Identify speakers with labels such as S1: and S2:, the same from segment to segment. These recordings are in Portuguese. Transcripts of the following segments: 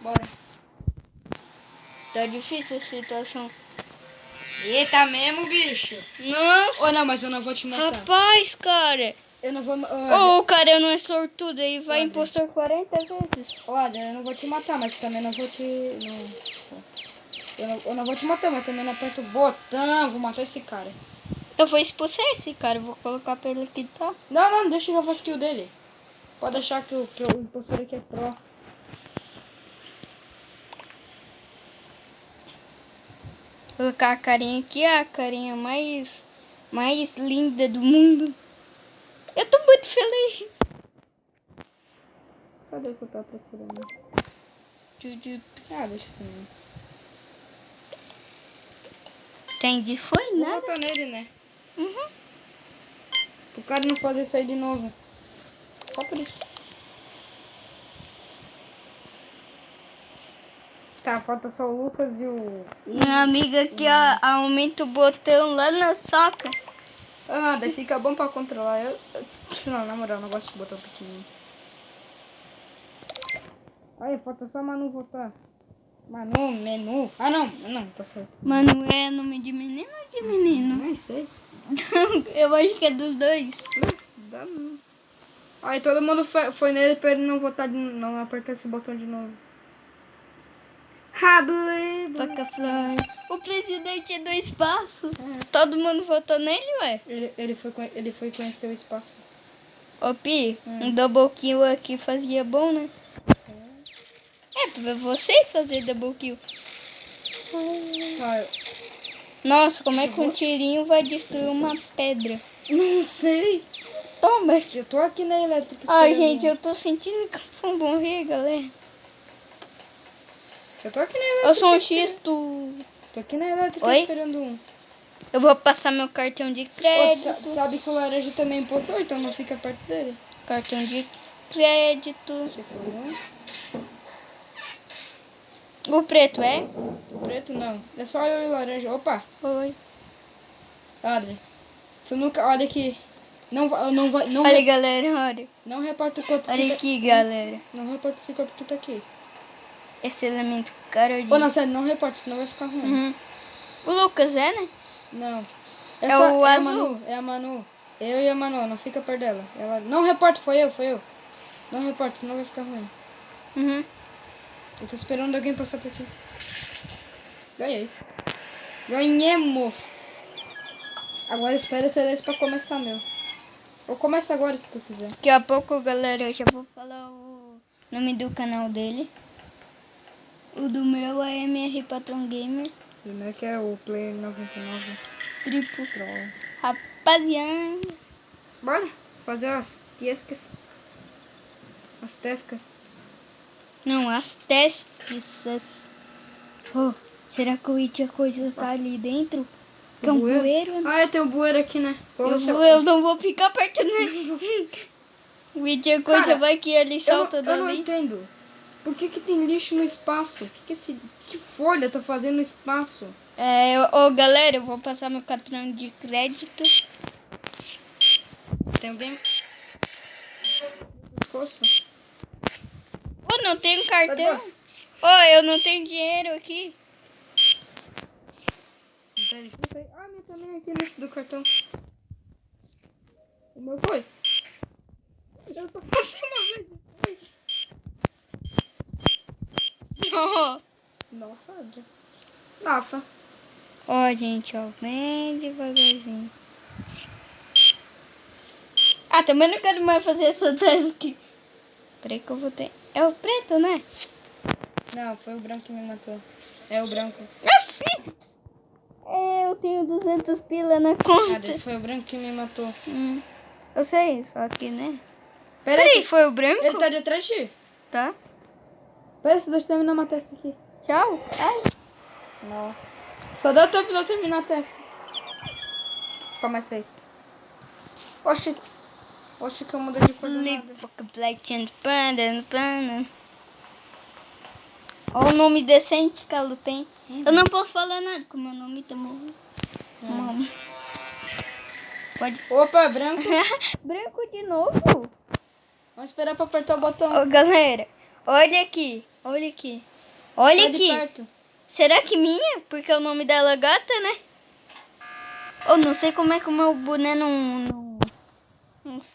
S1: Bora.
S2: Tá difícil a situação.
S1: Eita mesmo, bicho.
S2: Nossa.
S1: Ô, não, mas eu não vou te matar.
S2: Rapaz, cara.
S1: Eu não vou...
S2: Ô, o cara não é sortudo, aí vai
S1: Olha.
S2: impostor 40 vezes.
S1: Olha, eu não vou te matar, mas também não vou te... Eu não vou te matar, mas também não aperto o botão. Vou matar esse cara.
S2: Eu vou expulsar esse cara, vou colocar pra ele aqui, tá?
S1: Não, deixa eu fazer kill dele. Pode achar que o impostor aqui é pro.
S2: Vou colocar a carinha aqui, a carinha mais linda do mundo. Eu tô muito feliz.
S1: Cadê o que eu tava procurando? Ah, deixa assim. Né?
S2: Entendi, foi
S1: Vou
S2: nada.
S1: botar nele, né?
S2: Uhum.
S1: O cara não fazer isso aí de novo. Só por isso. Tá, falta só o Lucas e o...
S2: Minha amiga aqui, ó, aumenta o botão lá na soca.
S1: Ah, daí fica bom pra controlar. Não, na moral, eu não gosto de botão pequenininho. Aí, falta só Manu votar. Manu, menu. Ah, não, tá certo.
S2: Manu é nome de menino ou de menino?
S1: Nem sei.
S2: Eu acho que é dos dois.
S1: Dá não. Aí todo mundo foi nele pra ele não votar não apertar esse botão de novo.
S2: Toca flor. O presidente do espaço. Todo mundo votou nele, ué?
S1: Ele foi conhecer o espaço.
S2: Ô, Pi, um double kill aqui fazia bom, né? É, pra vocês fazerem double kill.
S1: Tá,
S2: Nossa, como é que um tirinho vai destruir uma pedra?
S1: não sei.
S2: Toma.
S1: Eu tô aqui na elétrica.
S2: Ai,
S1: esperando
S2: gente, eu tô sentindo que eu vou morrer, galera.
S1: Eu tô aqui na elétrica.
S2: Eu sou um xisto.
S1: Tô aqui na elétrica
S2: Oi?
S1: esperando um.
S2: Eu vou passar meu cartão de crédito.
S1: Sabe que o laranja também é impostor, então não fica perto dele.
S2: Cartão de crédito.
S1: Você foi um.
S2: O preto é?
S1: O preto não. É só eu e o laranja. Opa!
S2: Oi.
S1: Adri. Tu nunca. Olha aqui. Não vai. Não,
S2: Olha, galera, olha.
S1: não reporta o corpo
S2: Olha
S1: que
S2: aqui,
S1: tá...
S2: galera.
S1: Não reporta esse corpo que tá aqui.
S2: Esse elemento carodinho.
S1: Ô, não, sério, não reporta, senão vai ficar ruim.
S2: Uhum. O Lucas é, né?
S1: Não.
S2: É o azul.
S1: A Manu, é a Manu. Eu e a Manu, não fica perto dela. Ela... Não reporta, foi eu. Não reporta, senão vai ficar ruim.
S2: Uhum.
S1: Eu tô esperando alguém passar por aqui. Ganhei. Ganhemos! Agora espera até 10 pra começar, meu. Ou começa agora, se tu quiser.
S2: Daqui a pouco, galera, eu já vou falar o nome do canal dele. O do meu é MR Patron Gamer.
S1: O meu que é o Player 99.
S2: Triplo.
S1: Troll.
S2: Rapaziada.
S1: Bora fazer as tiescas. As tescas.
S2: Não, as testes. Oh, será que o It a coisa tá ali dentro? Que é um bueiro, né?
S1: Ah, tem um bueiro aqui, né?
S2: Eu não vou ficar perto dele. O It a coisa
S1: Cara,
S2: vai que ele salta
S1: eu não
S2: dali.
S1: entendo. Por que tem lixo no espaço? Que folha tá fazendo no espaço?
S2: Galera, eu vou passar meu cartão de crédito.
S1: Tem alguém... Pescoço?
S2: Oh, não tenho cartão.
S1: Tá
S2: Eu não tenho dinheiro aqui.
S1: Ah, meu também aqui nesse do cartão. O meu foi. Eu só passei uma vez.
S2: Oh.
S1: Nossa, Nafa.
S2: Ó, gente, ó, bem devagarzinho. Ah, também não quero mais fazer essa task. Peraí que eu vou ter... É o preto, né?
S1: Não, foi o branco que me matou. É o branco.
S2: Eu fiz! Eu tenho 200 pila na conta.
S1: Foi o branco que me matou.
S2: Eu sei, só que, né?
S1: Peraí,
S2: Foi o branco?
S1: ele tá de trás de ti?
S2: Tá.
S1: Pera, se deixa eu terminar uma testa aqui.
S2: Tchau. Ai.
S1: Nossa. Só dá tempo de eu terminar a testa. Comecei. Oxi que eu mudei de cor do nada.
S2: Olha o nome decente que ela tem. Eu não posso falar nada com meu nome também. Mano. Pode.
S1: Opa, branco.
S2: Branco de novo?
S1: Vamos esperar pra apertar o botão.
S2: Ô, galera, olha aqui. Olha aqui. Olha
S1: Sai de
S2: aqui.
S1: perto.
S2: Será que minha? Porque o nome dela é gata, né? Eu não sei como é que o meu boné não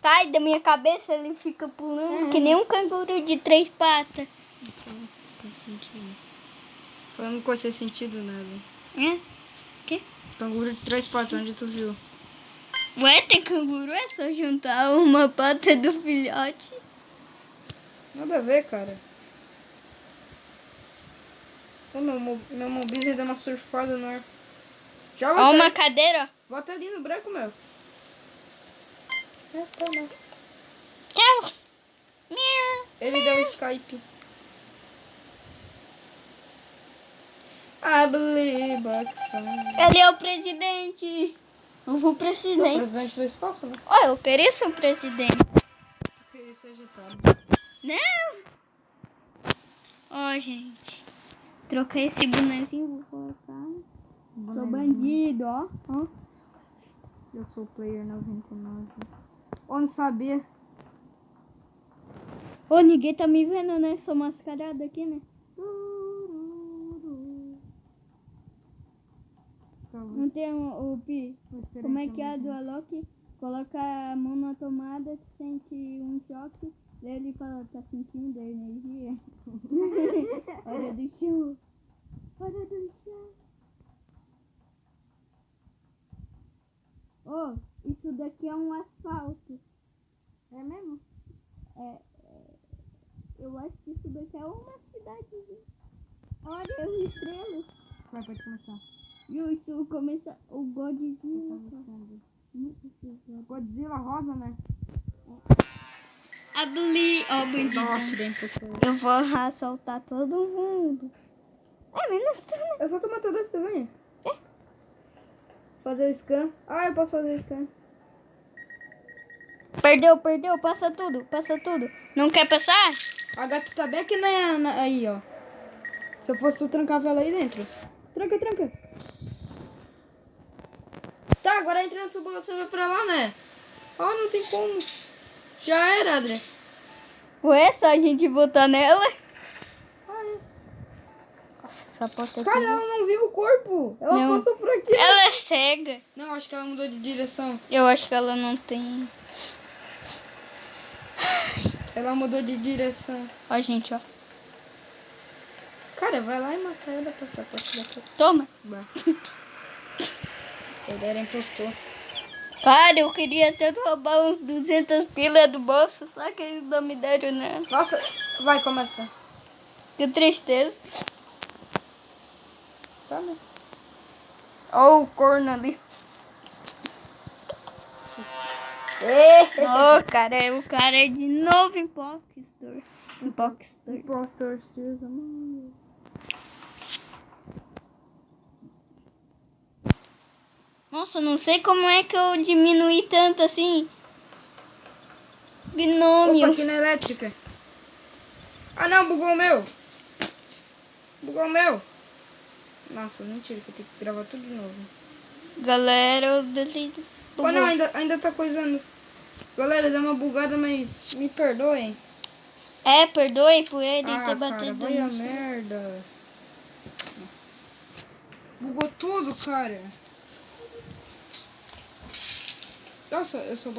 S2: sai da minha cabeça. Ele fica pulando que nem um canguru de 3 patas.
S1: Sem sentido. Falando com sem sentido, nada.
S2: É? Que?
S1: Canguru de 3 patas, onde tu viu?
S2: Ué, tem canguru? É só juntar uma pata do filhote.
S1: Nada a ver, cara. Ô, meu Mobizen deu uma surfada no ar. Já
S2: Ó,
S1: voltei.
S2: uma cadeira, ó.
S1: Bota ali no branco, meu. É, tá, né?
S2: Tchau. Miau.
S1: Ele deu Skype. I believe I can.
S2: Ele é o presidente. Eu vou
S1: O
S2: presidente.
S1: presidente do espaço, né?
S2: Ó, eu queria ser o presidente.
S1: Tu queria ser agitado.
S2: Não. Ó, gente. Troquei esse bonezinho, vou colocar. Sou bandido, ó. Ó.
S1: Eu sou o player 99. Ou não sabia?
S2: Ô, ninguém tá me vendo, né? Sou mascarada aqui, né? Não tem o Pi. Como é que é a do Alok? Coloca a mão na tomada, sente um choque. Daí ele fala, tá sentindo a energia? Hora do chão. Hora do chão. Ô, isso daqui é um asfalto.
S1: É mesmo?
S2: Eu acho que isso daqui é uma cidadezinha. Olha os estrelas.
S1: Vai, pode começar.
S2: E isso começa o Godzilla.
S1: Godzilla rosa, né?
S2: Abli, ó, bandido.
S1: Nossa, bem impostor.
S2: Eu vou assaltar todo mundo. É, menos tu, né?
S1: Eu só tô matando esse ganha. Fazer o scan. Ah, eu posso fazer o scan.
S2: Perdeu, passa tudo. Não quer passar?
S1: A gata tá bem aqui aí, ó. Se eu fosse tu, trancava ela aí dentro. Tranca. Tá, agora entra na tubulação e vai pra lá, né? Ah, não tem como. Já era, Adri.
S2: Ué, só a gente botar nela?
S1: Ah, é.
S2: Nossa, essa porta aqui.
S1: Cara, ela não viu o corpo. Ela
S2: Não.
S1: passou por aqui.
S2: Ela é cega.
S1: Não, acho que ela mudou de direção.
S2: Eu acho que ela não tem.
S1: Ela mudou de direção.
S2: Ó, gente, ó.
S1: Cara, vai lá e mata ela pra essa parte daqui.
S2: Toma.
S1: Vai. Ele era impostor.
S2: Cara, eu queria até roubar uns 200 pila do bolso, só que eles não me deram nada.
S1: Nossa, vai, começa.
S2: Que tristeza.
S1: Tá, né?
S2: Ó o corno ali. Ô, cara, o cara é de novo impostor.
S1: Impostor, Susan, mano.
S2: Nossa, não sei como é que eu diminuí tanto assim. Binômio.
S1: Opa, aqui na elétrica. Ah, não, bugou o meu. Nossa, mentira, que eu tenho que gravar tudo de novo.
S2: Galera, eu delito.
S1: Oh, não, ainda tá coisando. Galera, deu uma bugada, mas me perdoem.
S2: É, perdoe por ele ter
S1: Cara,
S2: batido
S1: vai a
S2: nisso.
S1: merda. Bugou tudo, cara. Nossa, eu sou